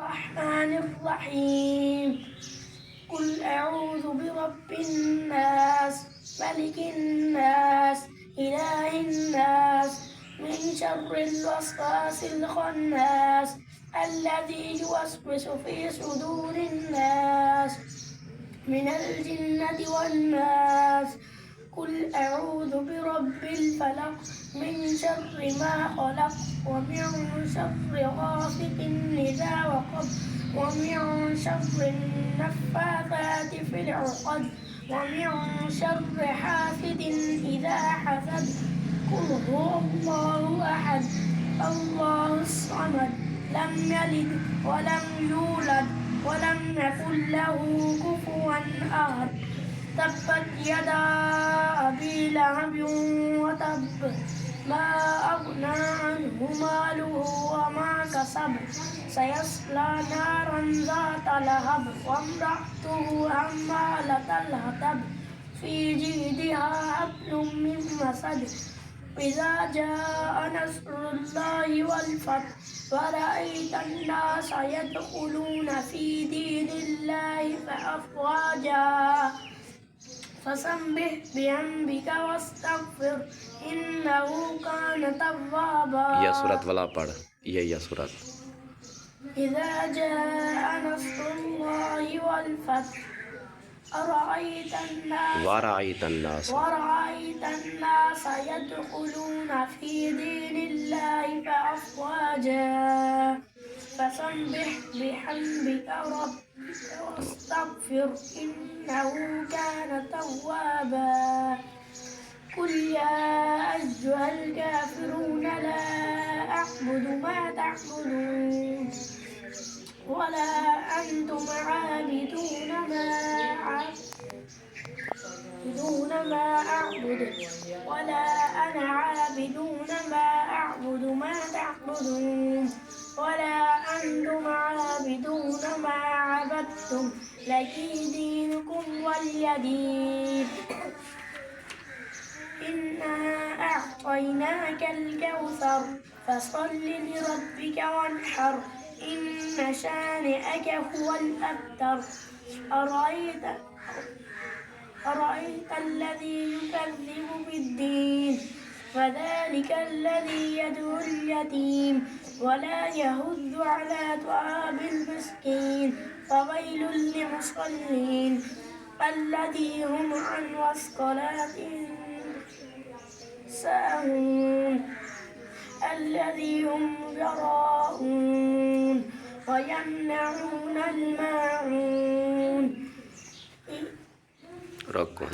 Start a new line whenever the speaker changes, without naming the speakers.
الرحمن الرحيم قل أعوذ برب الناس ملك الناس إله الناس من شر الوسواس الخناس الذي يوسوس في صدور الناس من الجنة والناس قل أعوذ برب الفلق من شر ما خلق ومن شر غاسق إذا وقب ومن شر النفاثات في العقد ومن شر حاسد إذا حسد قل هو الله أحد الله الصمد لم يلد ولم يولد ولم يكن له كفوا أحد تبت يدا أبي لهب وتب ما أغنى عنه ماله وما كسب سيصلى نارا ذات لهب وامرأته حمالة الحطب في جيدها حبل من مسد إذا جاء نصر الله والفتح ورأيت الناس يدخلون في دين الله فأفواجا فسبح بحمدك واستغفر إنه كان توابا
या सूरत वाला पढ़ या सूरत
إذا جاء نصر الله والفتح ورأيت الناس يدخلون في دين الله فأفواجا فسبح بحمدك ربك واستغفر إنه كان توابا قل يا أيها الكافرون لا أعبد ما تعبدون ولا أنتم عابدون ما أعبد ولا أنا عابدون ما أعبد ما تعبدون ولا أنتم عابدون ما عبدتم لكن دينكم ولي دين إنا أعطيناك الكوثر فصل لربك وانحر إن شانئك هو الأبتر أرأيت الذي يكذب بالدين فذلك الذي يدعو اليتيم ولا يهد على طعام المسكين فويل للمصلين الذين هم عن صلاتهم ساهون الذين هم يراءون ويمنعون الماعون
ركن